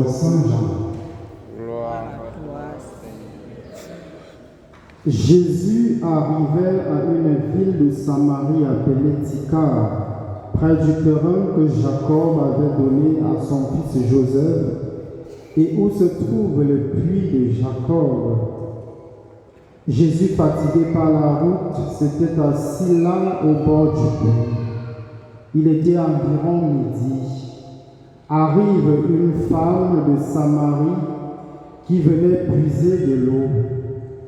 selon Saint Jean. Gloire à toi, Seigneur. Jésus arrivait à une ville de Samarie appelée Sychar, près du terrain que Jacob avait donné à son fils Joseph, et où se trouve le puits de Jacob. Jésus, fatigué par la route, s'était assis là au bord du puits. Il était environ midi. Arrive une femme de Samarie qui venait puiser de l'eau.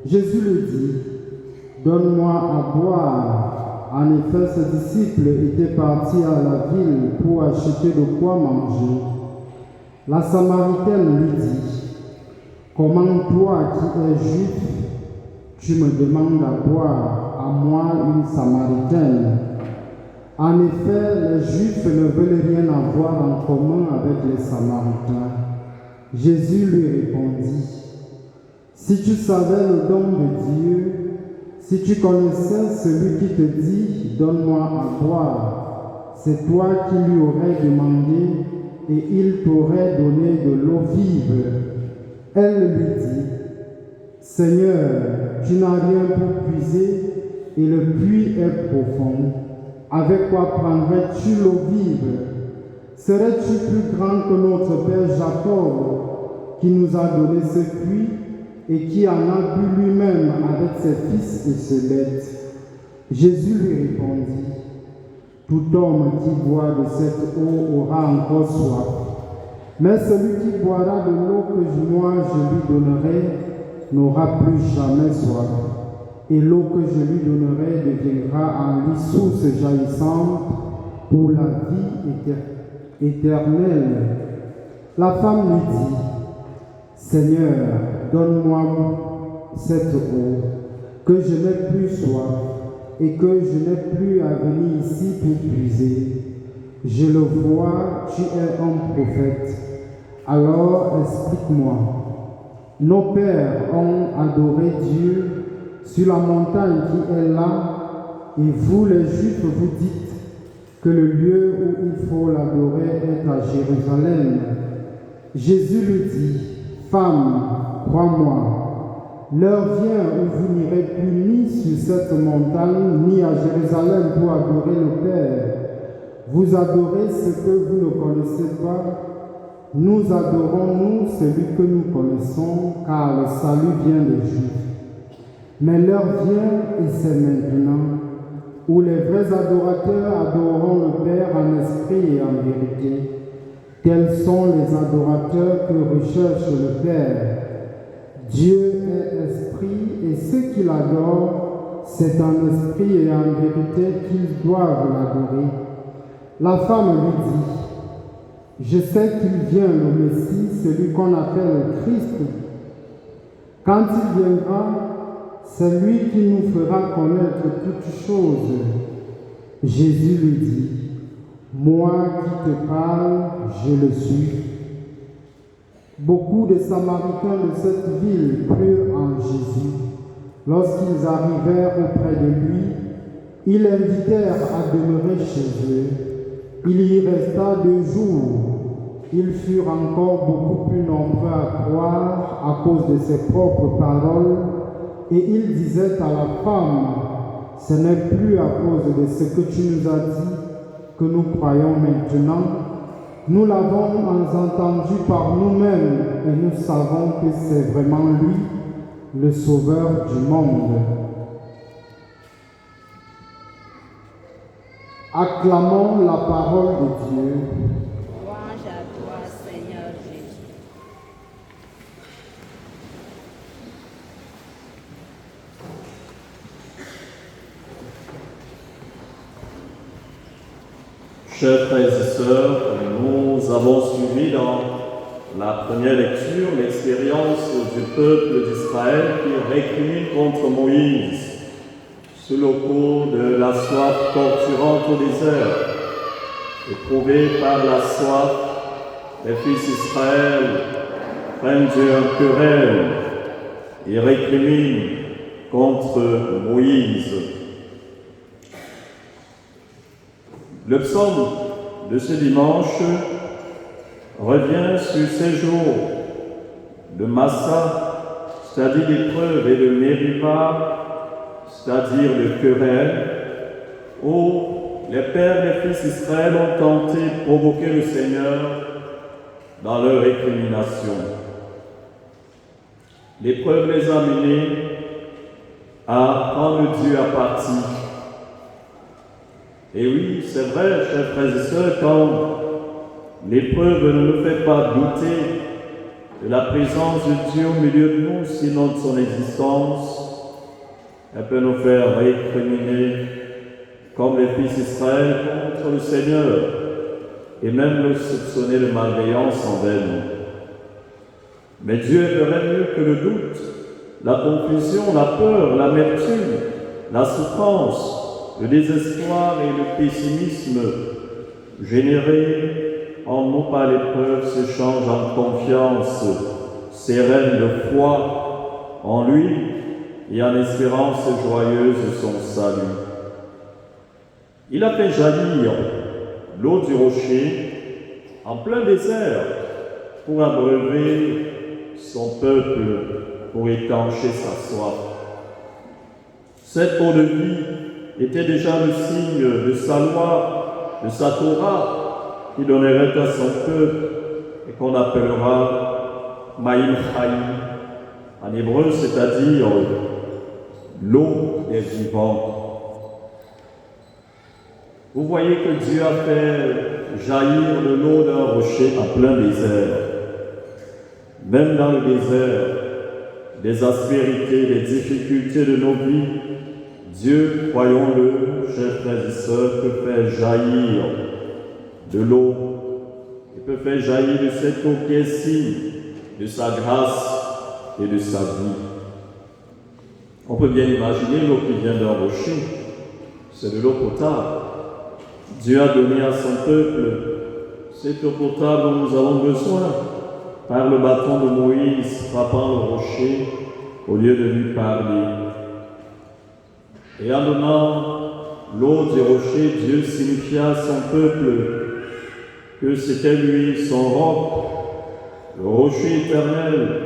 Jésus lui dit, « Donne-moi à boire. » En effet, ses disciples étaient partis à la ville pour acheter de quoi manger. La Samaritaine lui dit, « Comment toi qui es juif, tu me demandes à boire, à moi une Samaritaine ?» En effet, les Juifs ne veulent rien avoir en commun avec les Samaritains. Jésus lui répondit, « Si tu savais le don de Dieu, si tu connaissais celui qui te dit, donne-moi à boire, c'est toi qui lui aurais demandé et il t'aurait donné de l'eau vive. » Elle lui dit, « Seigneur, tu n'as rien pour puiser et le puits est profond. Avec quoi prendrais-tu l'eau vive? Serais-tu plus grand que notre père Jacob, qui nous a donné ce puits et qui en a bu lui-même avec ses fils et ses bêtes? » Jésus lui répondit, « Tout homme qui boit de cette eau aura encore soif. Mais celui qui boira de l'eau que moi je lui donnerai n'aura plus jamais soif. Et l'eau que je lui donnerai deviendra en lui source jaillissante pour la vie éternelle. » La femme lui dit, « Seigneur, donne-moi cette eau, que je n'ai plus soif et que je n'ai plus à venir ici pour puiser. Je le vois, tu es un prophète. Alors explique-moi. Nos pères ont adoré Dieu sur la montagne qui est là, et vous les Juifs vous dites que le lieu où il faut l'adorer est à Jérusalem. » Jésus lui dit, « Femme, crois-moi, l'heure vient où vous n'irez plus ni sur cette montagne, ni à Jérusalem pour adorer le Père. Vous adorez ce que vous ne connaissez pas. Nous adorons, nous, celui que nous connaissons, car le salut vient des Juifs. Mais l'heure vient, et c'est maintenant, où les vrais adorateurs adoreront le Père en esprit et en vérité. Tels sont les adorateurs que recherche le Père. Dieu est esprit, et ceux qui l'adorent, c'est en esprit et en vérité qu'ils doivent l'adorer. » La femme lui dit, « Je sais qu'il vient le Messie, celui qu'on appelle le Christ. Quand il viendra, c'est lui qui nous fera connaître toutes choses. » Jésus lui dit, « Moi qui te parle, je le suis. » Beaucoup de Samaritains de cette ville crurent en Jésus. Lorsqu'ils arrivèrent auprès de lui, ils l'invitèrent à demeurer chez eux. Il y resta 2 jours. Ils furent encore beaucoup plus nombreux à croire à cause de ses propres paroles, et il disait à la femme, « Ce n'est plus à cause de ce que tu nous as dit que nous croyons maintenant. Nous l'avons entendu par nous-mêmes et nous savons que c'est vraiment lui, le Sauveur du monde. » Acclamons la parole de Dieu. Louange à toi, Seigneur Jésus. Chers frères et sœurs, nous avons suivi dans la première lecture l'expérience du peuple d'Israël qui récrimine contre Moïse sous le coup de la soif torturante au désert. Éprouvés par la soif, les fils d'Israël prennent une querelle et récriminent contre Moïse. Le psaume de ce dimanche revient sur ces jours de Massa, c'est-à-dire d'épreuves et de Mériba, c'est-à-dire de querelles, où les pères des fils d'Israël ont tenté de provoquer le Seigneur dans leur récrimination. L'épreuve les a menés à prendre Dieu à partie. Et oui, c'est vrai, chers frères et sœurs, quand l'épreuve ne nous fait pas douter de la présence de Dieu au milieu de nous, sinon de son existence, elle peut nous faire récriminer, comme les fils d'Israël, contre le Seigneur, et même le soupçonner de malveillance envers nous. Mais Dieu ferait mieux que le doute, la confusion, la peur, l'amertume, la souffrance, le désespoir et le pessimisme générés en nous par l'épreuve se changent en confiance sereine de foi en lui et en espérance joyeuse de son salut. Il a fait jaillir l'eau du rocher en plein désert pour abreuver son peuple, pour étancher sa soif. Cette eau de vie était déjà le signe de sa loi, de sa Torah, qui donnerait à son peuple et qu'on appellera Maïm Chaim, en hébreu, c'est-à-dire l'eau des vivants. Vous voyez que Dieu a fait jaillir de l'eau d'un rocher en plein désert. Même dans le désert, des aspérités, des difficultés de nos vies, Dieu, croyons-le, chers frères et sœurs, peut faire jaillir de l'eau. Il peut faire jaillir de cette eau qui est signe de sa grâce et de sa vie. On peut bien imaginer l'eau qui vient d'un rocher. C'est de l'eau potable. Dieu a donné à son peuple cette eau potable dont nous avons besoin par le bâton de Moïse frappant le rocher au lieu de lui parler. Et en donnant l'eau du rocher, Dieu signifia à son peuple que c'était lui, son roc, le rocher éternel,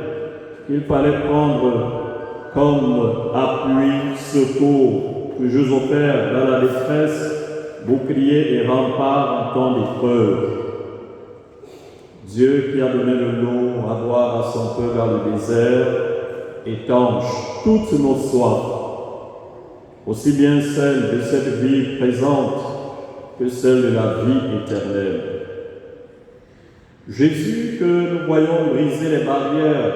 qu'il fallait prendre comme appui, secours, toujours offert dans la détresse, bouclier et rempart en temps d'épreuve. Dieu qui a donné de l'eau à boire à son peuple dans le désert, étanche toutes nos soifs, aussi bien celle de cette vie présente que celle de la vie éternelle. Jésus, que nous voyons briser les barrières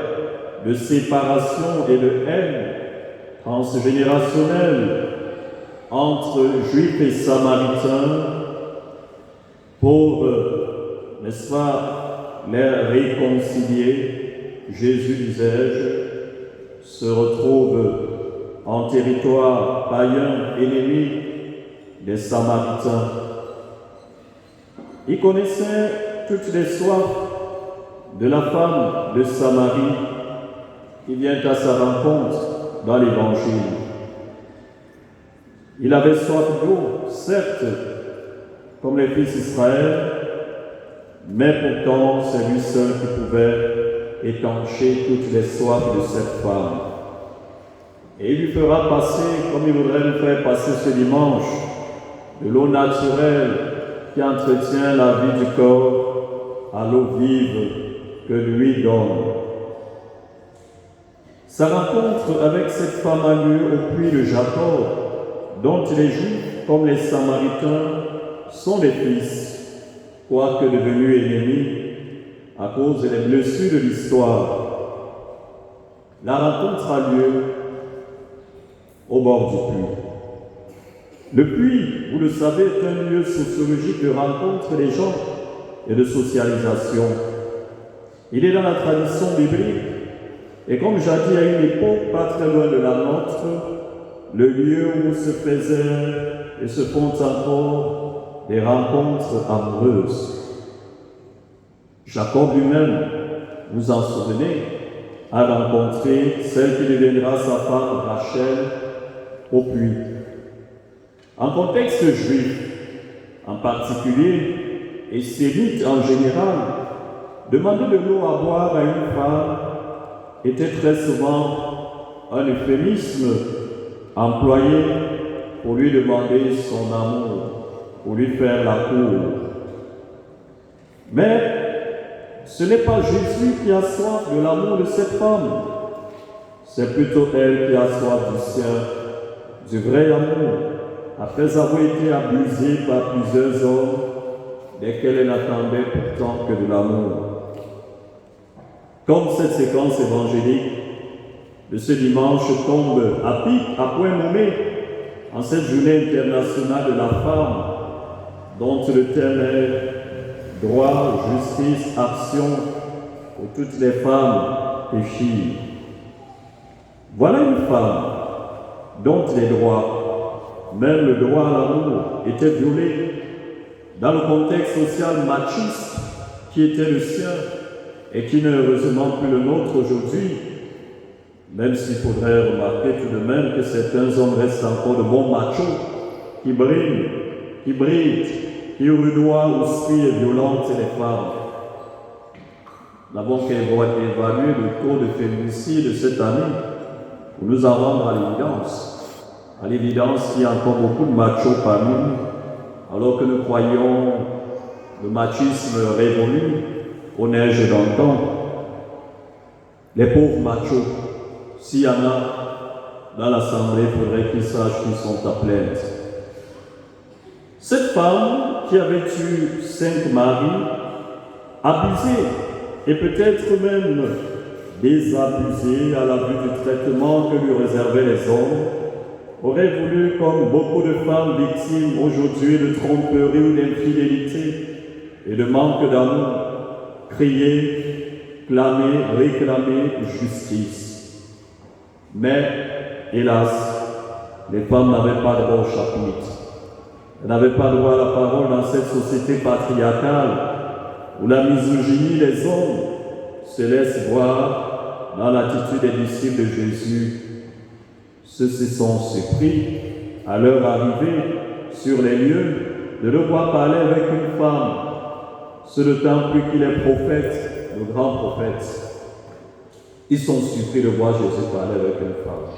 de séparation et de haine transgénérationnelle entre Juifs et Samaritains pour, n'est-ce pas, les réconcilier, Jésus, disais-je, se retrouve en territoire païen ennemi des Samaritains. Il connaissait toutes les soifs de la femme de Samarie qui vient à sa rencontre dans l'Évangile. Il avait soif d'eau, certes, comme les fils d'Israël, mais pourtant c'est lui seul qui pouvait étancher toutes les soifs de cette femme. Et il lui fera passer, comme il voudrait nous faire passer ce dimanche, de l'eau naturelle qui entretient la vie du corps à l'eau vive que lui donne. Sa rencontre avec cette femme a lieu au puits de Jacob, dont les Juifs, comme les Samaritains, sont des fils, quoique devenus ennemis à cause des blessures de l'histoire. La rencontre a lieu au bord du puits. Le puits, vous le savez, est un lieu sociologique de rencontre des gens et de socialisation. Il est dans la tradition biblique, et comme jadis à une époque pas très loin de la nôtre, le lieu où se faisaient et se font encore des rencontres amoureuses. Jacob lui-même, vous en souvenez, a rencontré celle qui deviendra sa femme Rachel au puits. En contexte juif en particulier, et sémite en général, Demander de l'eau à boire à une femme était très souvent un euphémisme employé pour lui demander son amour, pour lui faire la cour. Mais ce n'est pas Jésus qui a soif de l'amour de cette femme, c'est plutôt elle qui a soif du sien, du vrai amour, après avoir été abusée par plusieurs hommes desquels elle n'attendait pourtant que de l'amour. Comme cette séquence évangélique de ce dimanche tombe à pic, à point nommé, en cette journée internationale de la femme, dont le thème est droit, justice, action pour toutes les femmes et filles. Voilà une femme dont les droits, même le droit à l'amour, étaient violés dans le contexte social machiste qui était le sien et qui n'est heureusement plus le nôtre aujourd'hui, même s'il faudrait remarquer tout de même que certains hommes restent encore de bons machos qui brillent, qui brident, qui rudoient aussi et violentent les femmes. Nous n'avons qu'à évaluer le taux de féminicide de cette année pour nous en rendre à l'évidence qu'il y a encore beaucoup de machos parmi nous, alors que nous croyons le machisme révolu aux neiges d'antan. Les pauvres machos, s'il y en a dans l'Assemblée, il faudrait qu'ils sachent qu'ils sont à plainte. Cette femme qui avait eu 5 maris, abusée et peut-être même désabusée à la vue du traitement que lui réservaient les hommes, aurait voulu, comme beaucoup de femmes victimes aujourd'hui de tromperie ou d'infidélité et de manque d'amour, crier, clamer, réclamer justice. Mais, hélas, les femmes n'avaient pas droit au chapitre. Elles n'avaient pas droit à la parole dans cette société patriarcale où la misogynie des hommes se laisse voir dans l'attitude des disciples de Jésus. Ceux-ci sont surpris à leur arrivée sur les lieux de le voir parler avec une femme, ce d'autant plus qu'il est prophète, le grand prophète. Ils sont surpris de voir Jésus parler avec une femme.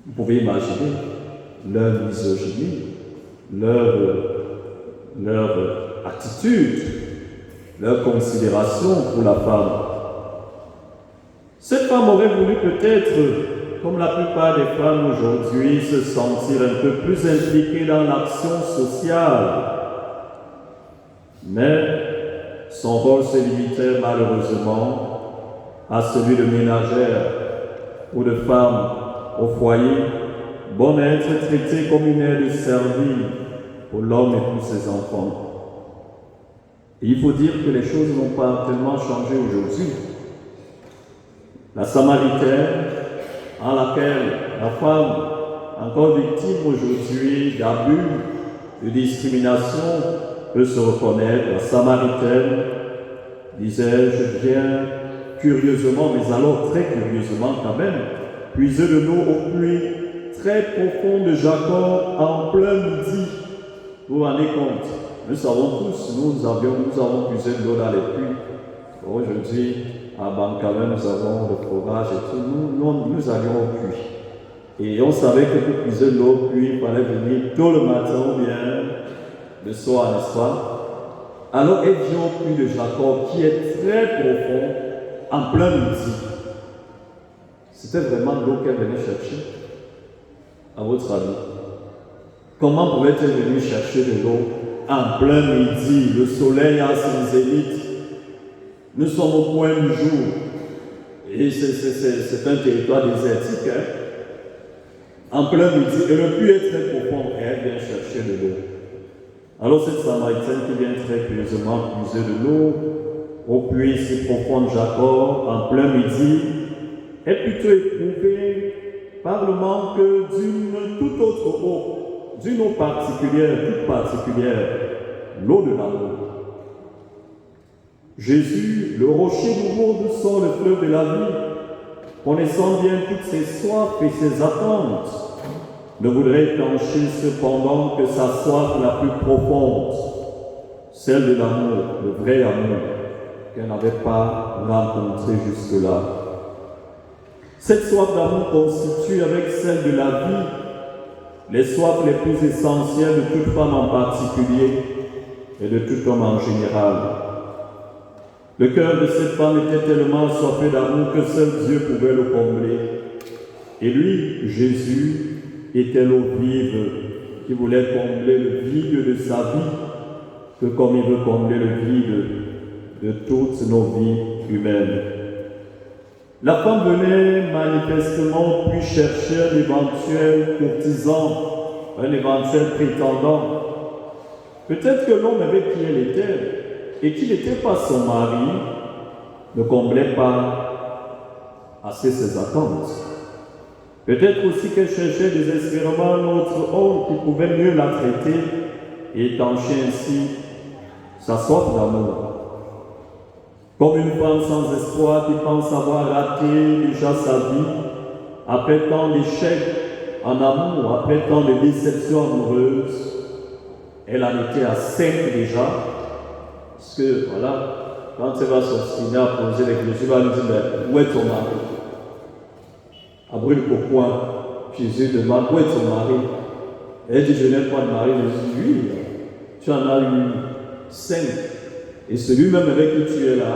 Vous pouvez imaginer leur misogynie, leur attitude, leur considération pour la femme. Cette femme aurait voulu peut-être, comme la plupart des femmes aujourd'hui, se sentir un peu plus impliquée dans l'action sociale. Mais son rôle se limitait malheureusement à celui de ménagère ou de femme au foyer, bonne à être traitée comme une aide servile pour l'homme et pour ses enfants. Et il faut dire que les choses n'ont pas tellement changé aujourd'hui. La Samaritaine, en laquelle la femme, encore victime aujourd'hui d'abus, de discrimination, peut se reconnaître. La Samaritaine disait, je viens curieusement, mais alors très curieusement quand même, puiser de l'eau au puits très profond de Jacob en plein midi. Vous vous rendez compte? Nous savons tous, nous avons puisé de l'eau dans les puits. Aujourd'hui, à Bancamen, nous avons le forage et tout. Nous allions au puits. Et on savait que pour puiser de l'eau au puits, il fallait venir tôt le matin ou bien le soir, n'est-ce pas? Alors, elle vient au puits de Jacob qui est très profond en plein midi. C'était vraiment l'eau qu'elle venait chercher, à votre avis. Comment pouvait-elle venir chercher de l'eau en plein midi? Le soleil a son zénith. Nous sommes au point du jour. Et c'est un territoire désertique. Hein? En plein midi. Et le puits est très profond. Et elle vient chercher de l'eau. Alors cette Samaritaine qui vient très curieusement puiser de l'eau au puits si profond de Jacob en plein midi est plutôt éprouvée par le manque d'une toute autre eau, d'une eau particulière, toute particulière, l'eau de l'amour. Jésus, le rocher nouveau d'où sort le fleuve de la vie, connaissant bien toutes ses soifs et ses attentes, ne voudrait étancher cependant que sa soif la plus profonde, celle de l'amour, le vrai amour, qu'elle n'avait pas rencontré jusque-là. Cette soif d'amour constitue, avec celle de la vie, les soifs les plus essentielles de toute femme en particulier et de tout homme en général. Le cœur de cette femme était tellement assoiffé d'amour que seul Dieu pouvait le combler. Et lui, Jésus, était l'eau vive qui voulait combler le vide de sa vie, que comme il veut combler le vide de toutes nos vies humaines. La femme venait manifestement puis chercher un éventuel courtisan, un éventuel prétendant. Peut-être que l'homme avec qui elle était, et qui n'était pas son mari, ne comblait pas assez ses attentes. Peut-être aussi qu'elle cherchait désespérément un autre homme qui pouvait mieux la traiter et étancher ainsi sa soif d'amour. Comme une femme sans espoir qui pense avoir raté déjà sa vie, après tant d'échecs en amour, après tant de déceptions amoureuses, elle en était à 5 déjà, parce que voilà, quand elle va s'obstiner à poser les questions, elle va lui dire, mais où est ton mari? À brûle pour point, Jésus demande, où est ton mari? Elle dit, je n'ai pas de mari. Jésus dit, oui, tu en as eu 5. Et celui-même avec qui tu es là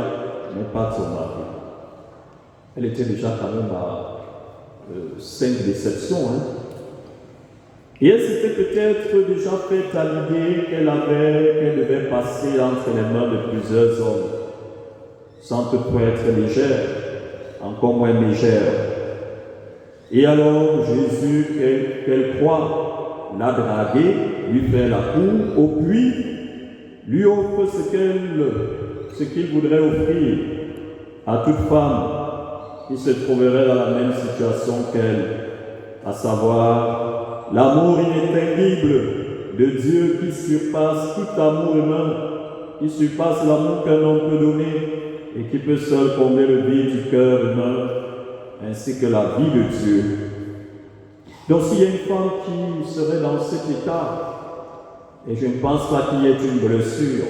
n'est pas ton mari. Elle était déjà quand même à 5 déceptions. Et elle s'était peut-être déjà faite à l'idée qu'elle devait passer entre les mains de plusieurs hommes, sans toutefois être légère, encore moins légère. Et alors Jésus, qu'elle croit, l'a draguée, lui fait la cour au puits, lui offre ce qu'il voudrait offrir à toute femme qui se trouverait dans la même situation qu'elle, à savoir l'amour inéteignible de Dieu qui surpasse tout amour humain, qui surpasse l'amour qu'un homme peut donner et qui peut seul combler le vide du cœur humain, ainsi que la vie de Dieu. Donc s'il y a une femme qui serait dans cet état, et je ne pense pas qu'il y ait une blessure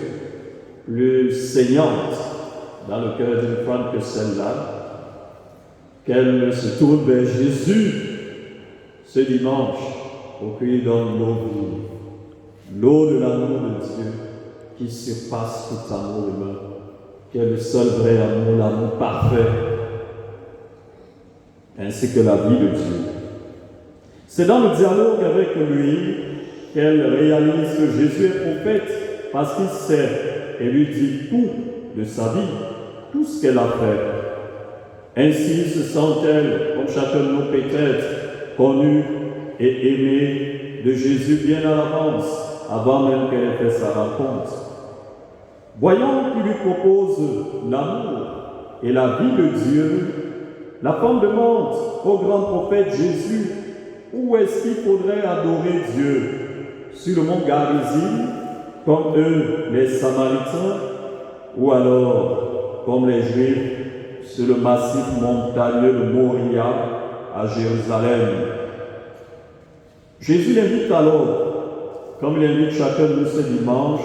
plus saignante dans le cœur d'une femme que celle-là, qu'elle se tourne vers Jésus ce dimanche pour qu'il lui donne l'eau de l'amour de Dieu qui surpasse tout amour humain, qui est le seul vrai amour, l'amour parfait, ainsi que la vie de Dieu. C'est dans le dialogue avec lui qu'elle réalise que Jésus est prophète parce qu'il sait et lui dit tout de sa vie, tout ce qu'elle a fait. Ainsi se sent-elle, comme chacun de nous peut-être, connue et aimée de Jésus bien à l'avance, avant même qu'elle ait fait sa rencontre. Voyant qu'il lui propose l'amour et la vie de Dieu, la femme demande au grand prophète Jésus où est-ce qu'il faudrait adorer Dieu, sur le mont Garizim, comme eux, les Samaritains, ou alors, comme les Juifs, sur le massif montagneux de Moria, à Jérusalem. Jésus l'invite alors, comme il invite chacun de nous ce dimanche,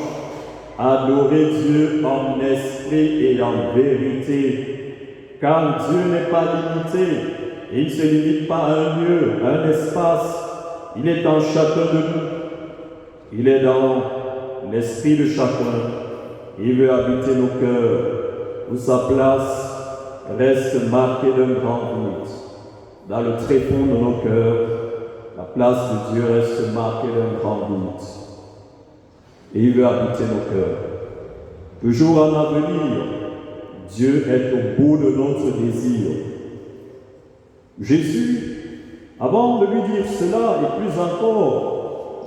à adorer Dieu en esprit et en vérité, car Dieu n'est pas limité, et il ne se limite pas à un lieu, à un espace, il est en chacun de nous. Il est dans l'esprit de chacun. Il veut habiter nos cœurs, où sa place reste marquée d'un grand vide. Dans le tréfonds de nos cœurs, la place de Dieu reste marquée d'un grand vide. Et il veut habiter nos cœurs. Toujours en avenir, Dieu est au bout de notre désir. Jésus, avant de lui dire cela, et plus encore,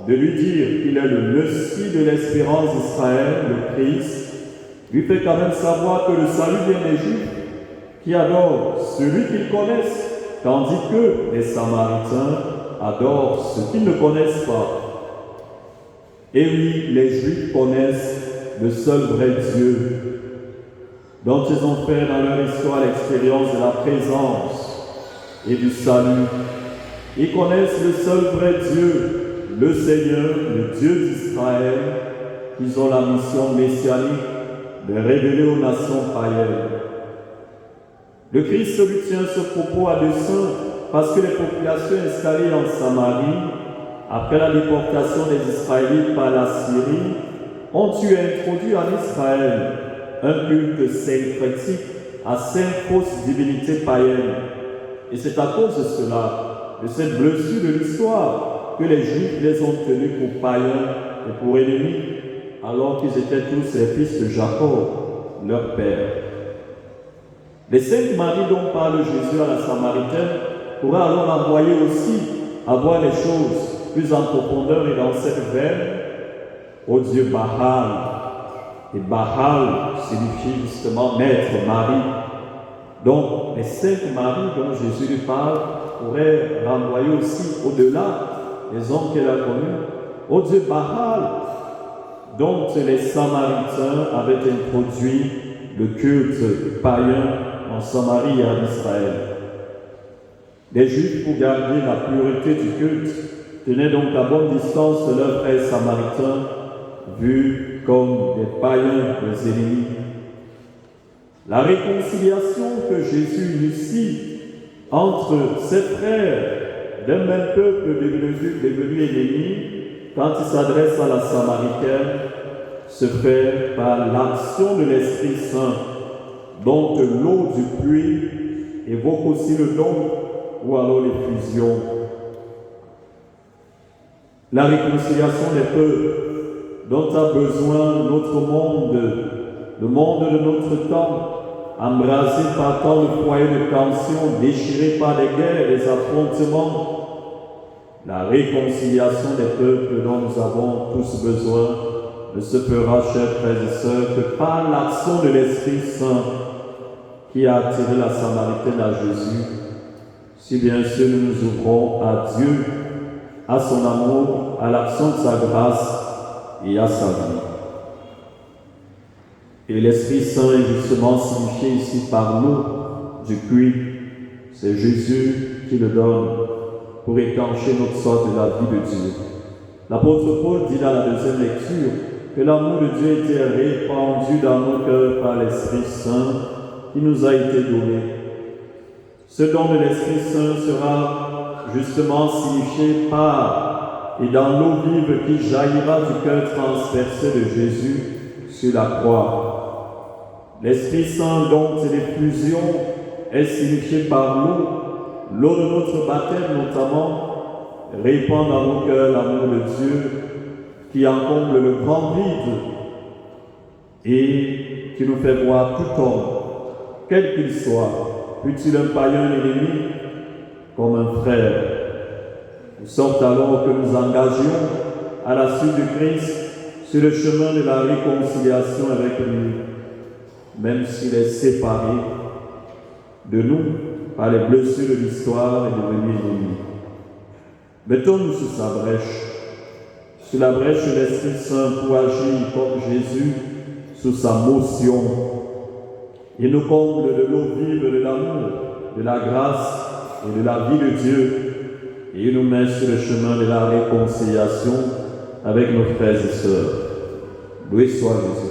de lui dire qu'il est le Messie de l'espérance d'Israël, le Christ, lui fait quand même savoir que le salut vient des Juifs qui adorent celui qu'ils connaissent, tandis que les Samaritains adorent ceux qu'ils ne connaissent pas. Et oui, les Juifs connaissent le seul vrai Dieu, dont ils ont fait dans leur histoire l'expérience de la présence et du salut. Ils connaissent le seul vrai Dieu, le Seigneur, le Dieu d'Israël, qu'ils ont la mission messianique de révéler aux nations païennes. Le Christ lui tient ce propos à dessein parce que les populations installées en Samarie, après la déportation des Israélites par la Syrie, ont dû introduire en Israël un culte syncrétique à 5 fausses divinités païennes. Et c'est à cause de cela, de cette blessure de l'histoire, que les Juifs les ont tenus pour païens et pour ennemis, alors qu'ils étaient tous les fils de Jacob, leur père. Les 5 maris dont parle Jésus à la Samaritaine pourraient alors envoyer aussi à voir les choses plus en profondeur et dans cette veine au Dieu Baal. Et Baal signifie justement maître, mari. Donc, les 5 maris dont Jésus lui parle pourraient renvoyer aussi au-delà des hommes qu'elle a connus au Dieu Baal, dont les Samaritains avaient introduit le culte païen en Samarie et en Israël. Les Juifs, pour garder la pureté du culte, tenaient donc à bonne distance de leurs frères samaritains, vus comme des païens, des ennemis. La réconciliation que Jésus initie entre ses frères d'un même peuple devenu ennemi, quand il s'adresse à la Samaritaine, se fait par l'action de l'Esprit Saint, dont l'eau du puits évoque aussi le don ou alors l'effusion. La réconciliation des peuples dont a besoin notre monde, le monde de notre temps, embrasé par tant de foyers de tension, déchiré par des guerres et des affrontements. La réconciliation des peuples dont nous avons tous besoin ne se fera, chers frères et sœurs, que par l'action de l'Esprit Saint qui a attiré la Samaritaine à Jésus, si bien sûr nous nous ouvrons à Dieu, à son amour, à l'action de sa grâce et à sa vie. Et l'Esprit Saint est justement signifié ici par l'eau du puits. C'est Jésus qui le donne pour étancher notre soif de la vie de Dieu. L'apôtre Paul dit dans la deuxième lecture que l'amour de Dieu était répandu dans nos cœurs par l'Esprit Saint qui nous a été donné. Ce don de l'Esprit Saint sera justement signifié par et dans l'eau vive qui jaillira du cœur transpercé de Jésus sur la croix. L'Esprit Saint dont l'effusion est signifiée par l'eau de notre baptême notamment, répand dans nos cœurs l'amour de Dieu qui en comble le grand vide et qui nous fait voir tout homme, quel qu'il soit, fût-il un païen ennemi, comme un frère. De sorte alors que nous engagions à la suite du Christ sur le chemin de la réconciliation avec lui, même s'il est séparé de nous par les blessures de l'histoire et devenu ennemi. Mettons-nous sur sa brèche, sur la brèche de l'Esprit Saint pour agir comme Jésus sous sa motion. Il nous comble de l'eau vive de l'amour, de la grâce et de la vie de Dieu, et il nous met sur le chemin de la réconciliation avec nos frères et sœurs. Loué soit Jésus.